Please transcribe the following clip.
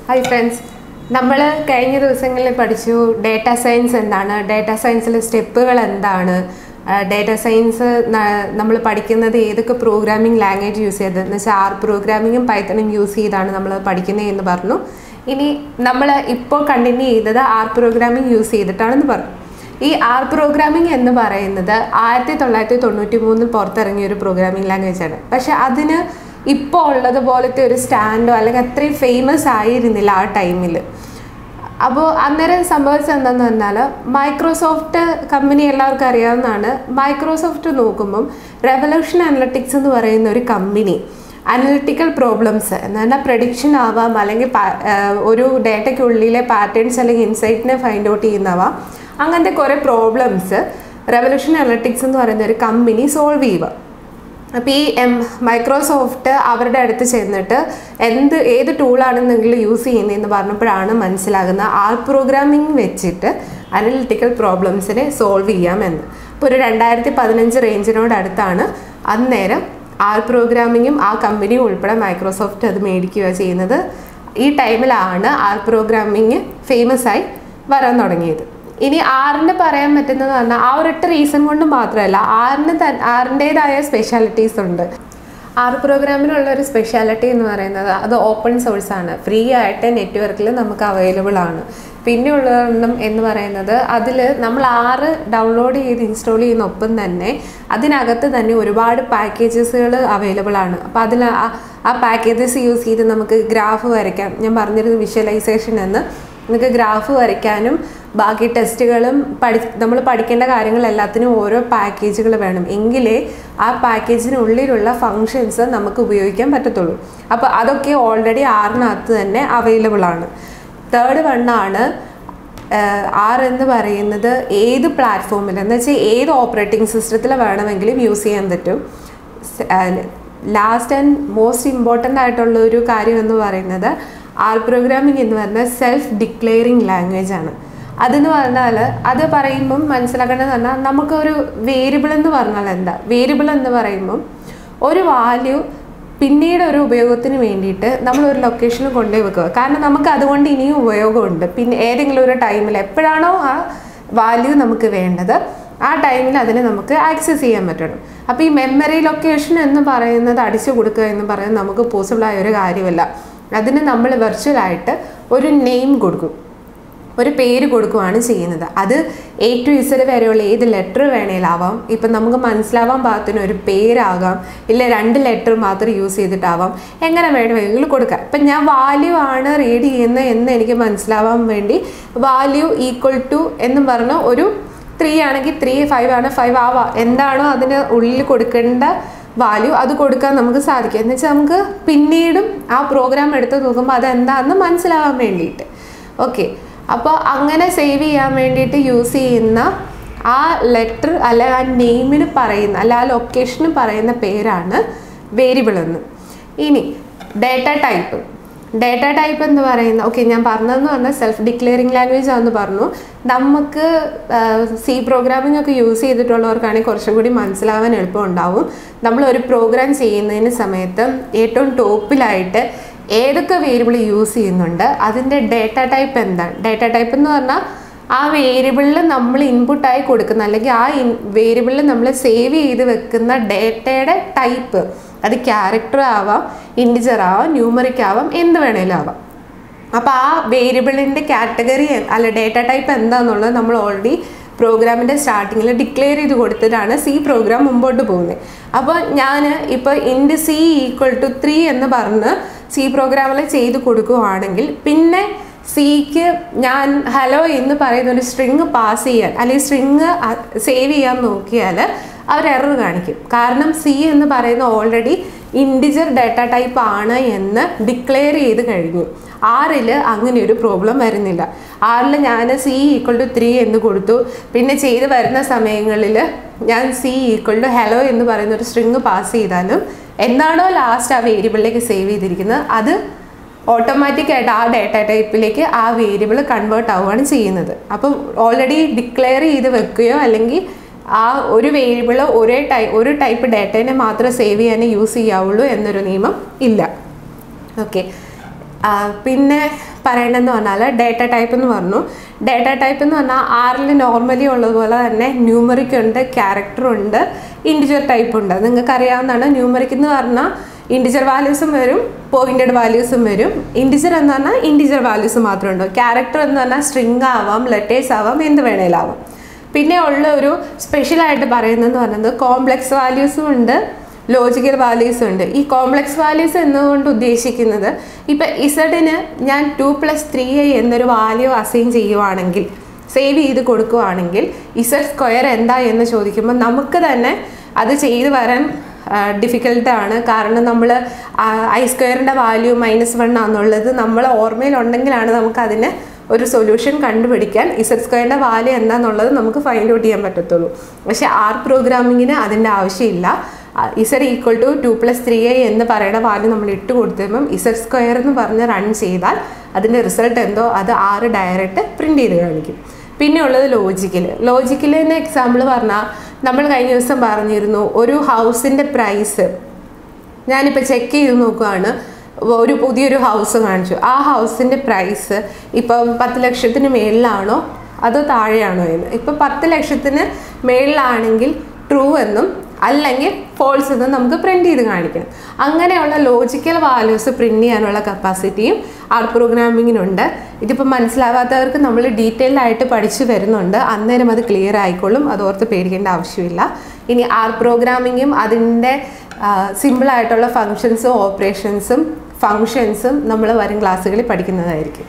Hi friends, നമ്മൾ കഴിഞ്ഞ ദിവസങ്ങളിൽ പഠിച്ചു ഡാറ്റാ സയൻസ് എന്താണ്, ഡാറ്റാ സയൻസിലെ സ്റ്റെപ്പുകൾ എന്താണ്, ഡാറ്റാ സയൻസ് നമ്മൾ പഠിക്കുന്നത് ഏതൊക്കെ പ്രോഗ്രാമിംഗ് ലാംഗ്വേജ് യൂസ് ചെയ്തത് എന്ന് വെച്ചാൽ ആർ പ്രോഗ്രാമിങ്ങും പൈത്തണും യൂസ് ചെയ്താണ് നമ്മൾ പഠിക്കുന്നത് എന്ന് പറഞ്ഞു. ഇനി നമ്മൾ ഇപ്പോൾ കണ്ടിന്യൂ ചെയ്തത് ആർ പ്രോഗ്രാമിംഗ് യൂസ് ചെയ്തിട്ടാണെന്ന് പറഞ്ഞു. ഈ ആർ പ്രോഗ്രാമിംഗ് എന്ന് പറയുന്നത് 1993 പുറത്തിറങ്ങിയ ഒരു പ്രോഗ്രാമിംഗ് ലാംഗ്വേജ് ആണ്. പക്ഷെ അതിന് ഇപ്പോൾ ഉള്ളതുപോലത്തെ ഒരു സ്റ്റാൻഡോ അല്ലെങ്കിൽ അത്രയും ഫേമസ് ആയിരുന്നില്ല ആ ടൈമിൽ. അപ്പോൾ അന്നേരം സംഭവിച്ചത് എന്താണെന്ന് പറഞ്ഞാൽ മൈക്രോസോഫ്റ്റ് കമ്പനി എല്ലാവർക്കും അറിയാവുന്നതാണ്. മൈക്രോസോഫ്റ്റ് നോക്കുമ്പം റെവല്യൂഷൻ അനലിറ്റിക്സ് എന്ന് പറയുന്ന ഒരു കമ്പനി അനലിറ്റിക്കൽ പ്രോബ്ലംസ് എന്ന് പറഞ്ഞാൽ പ്രഡിക്ഷൻ ആവാം, അല്ലെങ്കിൽ ഒരു ഡേറ്റയ്ക്കുള്ളിലെ പാറ്റേൺസ് അല്ലെങ്കിൽ ഇൻസൈറ്റിനെ ഫൈൻഡ് ഔട്ട് ചെയ്യുന്നവാം, അങ്ങനത്തെ കുറേ പ്രോബ്ലംസ് റെവല്യൂഷൻ അനലിറ്റിക്സ് എന്ന് പറയുന്ന ഒരു കമ്പനി സോൾവ് ചെയ്യുക. അപ്പോൾ ഈ മൈക്രോസോഫ്റ്റ് അവരുടെ അടുത്ത് ചെന്നിട്ട് ഏത് ടൂളാണ് നിങ്ങൾ യൂസ് ചെയ്യുന്നതെന്ന് പറഞ്ഞപ്പോഴാണ് മനസ്സിലാകുന്നത് ആർ പ്രോഗ്രാമിംഗ് വെച്ചിട്ട് അനലിറ്റിക്കൽ പ്രോബ്ലംസിനെ സോൾവ് ചെയ്യാമെന്ന്. ഇപ്പോൾ ഒരു 2015 റേഞ്ചിനോട് അടുത്താണ് അന്നേരം ആർ പ്രോഗ്രാമിങ്ങും ആ കമ്പനിയും ഉൾപ്പെടെ മൈക്രോസോഫ്റ്റ് അത് മേടിക്കുക ചെയ്യുന്നത്. ഈ ടൈമിലാണ് ആർ പ്രോഗ്രാമിങ് ഫേമസ് ആയി വരാൻ തുടങ്ങിയത്. ഇനി ആറിന് പറയാൻ പറ്റുന്നത് പറഞ്ഞാൽ ആ ഒരൊറ്റ റീസൺ കൊണ്ട് മാത്രമല്ല, ആറിൻ്റേതായ സ്പെഷ്യാലിറ്റീസ് ഉണ്ട്. ആർ പ്രോഗ്രാമിനുള്ള ഒരു സ്പെഷ്യാലിറ്റി എന്ന് പറയുന്നത് അത് ഓപ്പൺ സോഴ്സാണ്, ഫ്രീ ആയിട്ട് നെറ്റ്വർക്കിൽ നമുക്ക് അവൈലബിൾ ആണ്. പിന്നെയുള്ളതെണ്ണം എന്ന് പറയുന്നത് അതിൽ നമ്മൾ ആറ് ഡൗൺലോഡ് ചെയ്ത് ഇൻസ്റ്റാൾ ചെയ്യുന്ന ഒപ്പം തന്നെ അതിനകത്ത് തന്നെ ഒരുപാട് പാക്കേജസുകൾ അവൈലബിൾ ആണ്. അപ്പോൾ അതിൽ ആ പാക്കേജസ് യൂസ് ചെയ്ത് നമുക്ക് ഗ്രാഫ് വരയ്ക്കാം. ഞാൻ പറഞ്ഞിരുന്നു വിഷ്വലൈസേഷൻ എന്ന്. നമുക്ക് ഗ്രാഫ് വരയ്ക്കാനും ബാക്കി ടെസ്റ്റുകളും നമ്മൾ പഠിക്കേണ്ട കാര്യങ്ങളെല്ലാത്തിനും ഓരോ പാക്കേജുകൾ വേണം, എങ്കിലേ ആ പാക്കേജിനുള്ളിലുള്ള ഫങ്ഷൻസ് നമുക്ക് ഉപയോഗിക്കാൻ പറ്റത്തുള്ളൂ. അപ്പോൾ അതൊക്കെ ഓൾറെഡി ആറിനകത്ത് തന്നെ അവൈലബിൾ ആണ്. തേർഡ് വണ്ണാണ് ആർ എന്ന് പറയുന്നത് ഏത് പ്ലാറ്റ്ഫോമിൽ എന്ന് വെച്ചാൽ ഏത് ഓപ്പറേറ്റിംഗ് സിസ്റ്റത്തിൽ വേണമെങ്കിലും യൂസ് ചെയ്യാൻ പറ്റും. ലാസ്റ്റ് ആൻഡ് മോസ്റ്റ് ഇമ്പോർട്ടൻ്റ് ആയിട്ടുള്ള ഒരു കാര്യം എന്ന് പറയുന്നത് ആർ പ്രോഗ്രാമിംഗ് എന്ന് പറഞ്ഞാൽ സെൽഫ് ഡിക്ലെയറിങ് ലാംഗ്വേജ് ആണ്. അതെന്ന് പറഞ്ഞാൽ അത് പറയുമ്പം മനസ്സിലാക്കേണ്ടതെന്ന് പറഞ്ഞാൽ നമുക്കൊരു വേരിയബിൾ എന്ന് പറഞ്ഞാൽ എന്താ, വേരിയബിൾ എന്ന് പറയുമ്പം ഒരു വാല്യൂ പിന്നീട് ഒരു ഉപയോഗത്തിന് വേണ്ടിയിട്ട് നമ്മൾ ഒരു ലൊക്കേഷനിൽ കൊണ്ടുപോയി വെക്കുക. കാരണം നമുക്ക് അതുകൊണ്ട് ഇനിയും ഉപയോഗമുണ്ട്. പിന്നെ ഏതെങ്കിലും ഒരു ടൈമിൽ എപ്പോഴാണോ ആ വാല്യൂ നമുക്ക് വേണ്ടത് ആ ടൈമിൽ അതിനെ നമുക്ക് ആക്സസ് ചെയ്യാൻ പറ്റണം. അപ്പോൾ ഈ മെമ്മറി ലൊക്കേഷൻ എന്ന് പറയുന്നത് അടിച്ചു കൊടുക്കുക എന്ന് പറയുന്നത് നമുക്ക് പോസിബിളായ ഒരു കാര്യമല്ല. അതിന് നമ്മൾ വെർച്വലായിട്ട് ഒരു നെയിം കൊടുക്കും, ഒരു പേര് കൊടുക്കുകയാണ് ചെയ്യുന്നത്. അത് A to Z വരെയുള്ള ഏത് ലെറ്റർ വേണേലാവാം. ഇപ്പം നമുക്ക് മനസ്സിലാവാൻ പാകത്തിന് ഒരു പേരാകാം, ഇല്ല 2 ലെറ്റർ മാത്രം യൂസ് ചെയ്തിട്ടാവാം, എങ്ങനെ വേണമെങ്കിലും കൊടുക്കാം. ഇപ്പം ഞാൻ വാല്യൂ ആണ് റീഡ് ചെയ്യുന്നത് എന്ന് എനിക്ക് മനസ്സിലാവാൻ വേണ്ടി വാല്യൂ ഈക്വൽ ടു എന്നും പറഞ്ഞ് ഒരു 3 ആണെങ്കിൽ 3, 5 ആണ് 5 ആവാം, എന്താണോ അതിന് ഉള്ളിൽ കൊടുക്കേണ്ട വാല്യൂ അത് കൊടുക്കാൻ നമുക്ക് സാധിക്കും. എന്ന് വെച്ചാൽ നമുക്ക് പിന്നീടും ആ പ്രോഗ്രാം എടുത്ത് നോക്കുമ്പോൾ അതെന്താണെന്ന് മനസ്സിലാവാൻ വേണ്ടിയിട്ട്. ഓക്കെ, അപ്പോൾ അങ്ങനെ സേവ് ചെയ്യാൻ വേണ്ടിയിട്ട് യൂസ് ചെയ്യുന്ന ആ ലെറ്റർ അല്ല ആ നെയിമിന് പറയുന്ന അല്ല ആ ലൊക്കേഷന് പറയുന്ന പേരാണ് വേരിയബിൾ എന്ന്. ഇനി ഡേറ്റ ടൈപ്പ് എന്ന് പറയുന്ന ഞാൻ പറഞ്ഞതെന്ന് പറഞ്ഞാൽ സെൽഫ് ഡിക്ലെയറിംഗ് ലാംഗ്വേജ് ആണെന്ന് പറഞ്ഞു. നമുക്ക് സി പ്രോഗ്രാമിംഗ് ഒക്കെ യൂസ് ചെയ്തിട്ടുള്ളവർക്കാണെങ്കിൽ കുറച്ചും കൂടി മനസ്സിലാവാൻ എളുപ്പമുണ്ടാവും. നമ്മൾ ഒരു പ്രോഗ്രാം ചെയ്യുന്നതിന് സമയത്ത് ഏറ്റവും ടോപ്പിലായിട്ട് ഏതൊക്കെ വേരിയബിൾ യൂസ് ചെയ്യുന്നുണ്ട്, അതിൻ്റെ ഡേറ്റ ടൈപ്പ് എന്താണ്. ഡേറ്റ ടൈപ്പ് എന്ന് പറഞ്ഞാൽ ആ വേരിയബിളിൽ നമ്മൾ ഇൻപുട്ടായി കൊടുക്കുന്ന അല്ലെങ്കിൽ ആ വേരിയബിളിൽ നമ്മൾ സേവ് ചെയ്ത് വെക്കുന്ന ഡേറ്റയുടെ ടൈപ്പ്, അത് ക്യാരക്ടർ ആവാം, ഇൻറ്റിജർ ആവാം, ന്യൂമറിക് ആവാം, എന്ത് വേണേലും ആവാം. അപ്പോൾ ആ വേരിയബിളിൻ്റെ കാറ്റഗറി അല്ല ഡേറ്റ ടൈപ്പ് എന്താണെന്നുള്ളത് നമ്മൾ ഓൾറെഡി പ്രോഗ്രാമിൻ്റെ സ്റ്റാർട്ടിങ്ങിൽ ഡിക്ലെയർ ചെയ്ത് കൊടുത്തിട്ടാണ് സി പ്രോഗ്രാം മുമ്പോട്ട് പോകുന്നത്. അപ്പോൾ ഞാൻ ഇപ്പോൾ ഇൻറ്റ് C = 3 എന്ന് പറഞ്ഞ് സി പ്രോഗ്രാമിൽ ചെയ്ത് കൊടുക്കുകയാണെങ്കിൽ പിന്നെ സിക്ക് ഞാൻ ഹലോ എന്ന് പറയുന്ന ഒരു സ്ട്രിങ് പാസ് ചെയ്യാൻ അല്ലെങ്കിൽ സ്ട്രിങ് സേവ് ചെയ്യാൻ നോക്കിയാൽ അവർ എറർ കാണിക്കും. കാരണം സി എന്ന് പറയുന്ന ഓൾറെഡി ഇൻറ്റിജർ ഡാറ്റ ടൈപ്പ് ആണ് എന്ന് ഡിക്ലെയർ ചെയ്ത് കഴിഞ്ഞു. ആറിൽ അങ്ങനെ ഒരു പ്രോബ്ലം വരുന്നില്ല. ആറിൽ ഞാൻ C = 3 എന്ന് കൊടുത്തു. പിന്നെ ചെയ്ത് വരുന്ന സമയങ്ങളിൽ ഞാൻ C = ഹലോ എന്ന് പറയുന്ന ഒരു സ്ട്രിങ് പാസ് ചെയ്താലും എന്താണോ ലാസ്റ്റ് ആ വേരിയബിളിലേക്ക് സേവ് ചെയ്തിരിക്കുന്നത് അത് ഓട്ടോമാറ്റിക്കായിട്ട് ആ ഡേറ്റ ടൈപ്പിലേക്ക് ആ വേരിയബിൾ കൺവേർട്ട് ആവുകയാണ് ചെയ്യുന്നത്. അപ്പം ഓൾറെഡി ഡിക്ലെയർ ചെയ്ത് വെക്കുകയോ അല്ലെങ്കിൽ ആ ഒരു വേരിയബിൾ ഒരു ടൈപ്പ് ഡേറ്റേനെ മാത്രം സേവ് ചെയ്യാനേ യൂസ് ചെയ്യാവുള്ളൂ എന്നൊരു നിയമം ഇല്ല. ഓക്കെ, പിന്നെ പറയണമെന്ന് പറഞ്ഞാൽ ഡേറ്റ ടൈപ്പ് എന്ന് പറഞ്ഞു. ഡേറ്റ ടൈപ്പ് എന്ന് പറഞ്ഞാൽ ആറിൽ നോർമലി ഉള്ളതുപോലെ തന്നെ ന്യൂമറിക് ഉണ്ട്, ക്യാരക്ടർ ഉണ്ട്, ഇൻറ്റിജർ ടൈപ്പ് ഉണ്ട്. നിങ്ങൾക്ക് അറിയാവുന്നതാണ്. ന്യൂമറിക് എന്ന് പറഞ്ഞാൽ ഇൻറ്റിജർ വാല്യൂസും വരും, പോയിന്റഡ് വാല്യൂസും വരും. ഇൻറ്റിജർ എന്ന് പറഞ്ഞാൽ ഇൻറ്റിജർ വാല്യൂസ് മാത്രമേ ഉണ്ടോ. ക്യാരക്ടർ എന്ന് പറഞ്ഞാൽ സ്ട്രിങ് ആവാം, ലെറ്റേഴ്സ് ആവാം, എന്ത് വേണേലാവാം. പിന്നെ ഉള്ള ഒരു സ്പെഷ്യലായിട്ട് പറയുന്നതെന്ന് പറയുന്നത് കോംപ്ലക്സ് വാല്യൂസും ഉണ്ട്, ലോജിക്കൽ വാല്യൂസും ഉണ്ട്. ഈ കോംപ്ലക്സ് വാല്യൂസ് എന്നുകൊണ്ട് ഉദ്ദേശിക്കുന്നത് ഇപ്പം ഇസഡിന് ഞാൻ 2+3i എന്നൊരു വാല്യൂ അസൈൻ ചെയ്യുവാണെങ്കിൽ, സേവ് ചെയ്ത് കൊടുക്കുകയാണെങ്കിൽ ഇസഡ് സ്ക്വയർ എന്താ എന്ന് ചോദിക്കുമ്പോൾ നമുക്ക് തന്നെ അത് ചെയ്ത് വരാൻ ഡിഫിക്കൽട്ടാണ്. കാരണം നമ്മൾ ഐ സ്ക്വയറിൻ്റെ വാല്യൂ -1 ആണെന്നുള്ളത് നമ്മൾ ഓർമ്മയിലുണ്ടെങ്കിലാണ് നമുക്കതിന് ഒരു സൊല്യൂഷൻ കണ്ടുപിടിക്കാൻ ഇസഡ് സ്ക്വയറിൻ്റെ വാല്യൂ എന്താണെന്നുള്ളത് നമുക്ക് ഫൈൻഡ് ഔട്ട് ചെയ്യാൻ പറ്റത്തുള്ളൂ. പക്ഷേ ആർ പ്രോഗ്രാമിങ്ങിന് അതിൻ്റെ ആവശ്യമില്ല. ഇസഡ് ഈക്വൽ ടു 2+3i എന്ന് പറയുന്ന വാല്യൂ നമ്മൾ ഇട്ട് കൊടുത്തുമ്പം ഇസഡ് സ്ക്വയർ എന്ന് പറഞ്ഞ് റൺ ചെയ്താൽ അതിൻ്റെ റിസൾട്ട് എന്തോ അത് ആറ് ഡയറക്റ്റ് പ്രിൻറ്റ് ചെയ്ത് കാണിക്കും. പിന്നെ ഉള്ളത് ലോജിക്കലിന് എക്സാമ്പിൾ പറഞ്ഞാൽ നമ്മൾ കഴിഞ്ഞ ദിവസം പറഞ്ഞിരുന്നു, ഒരു ഹൗസിൻ്റെ പ്രൈസ് ഞാനിപ്പോൾ ചെക്ക് ചെയ്ത് നോക്കുകയാണ്. ഒരു പുതിയൊരു ഹൗസ് കാണിച്ചു. ആ ഹൗസിൻ്റെ പ്രൈസ് ഇപ്പം 10 ലക്ഷത്തിന് മേളിലാണോ അതോ താഴെയാണോ എന്ന്. ഇപ്പം 10 ലക്ഷത്തിന് മേളിലാണെങ്കിൽ ട്രൂ എന്നും അല്ലെങ്കിൽ ഫോൾസ് എന്നും നമുക്ക് പ്രിൻറ്റ് ചെയ്ത് കാണിക്കണം. അങ്ങനെയുള്ള ലോജിക്കൽ വാല്യൂസ് പ്രിൻറ്റ് ചെയ്യാനുള്ള കപ്പാസിറ്റിയും ആർ പ്രോഗ്രാമിങ്ങിനുണ്ട്. ഇതിപ്പോൾ മനസ്സിലാവാത്തവർക്ക് നമ്മൾ ഡീറ്റെയിൽഡ് ആയിട്ട് പഠിച്ചു വരുന്നുണ്ട്. അന്നേരം അത് ക്ലിയർ ആയിക്കോളും, അതോർത്ത് പേടിക്കേണ്ട ആവശ്യമില്ല. ഇനി ആർ പ്രോഗ്രാമിങ്ങും അതിൻ്റെ സിമ്പിളായിട്ടുള്ള ഫങ്ഷൻസും ഓപ്പറേഷൻസും ഫങ്ഷൻസും നമ്മൾ വരും ക്ലാസ്സുകളിൽ പഠിക്കുന്നതായിരിക്കും.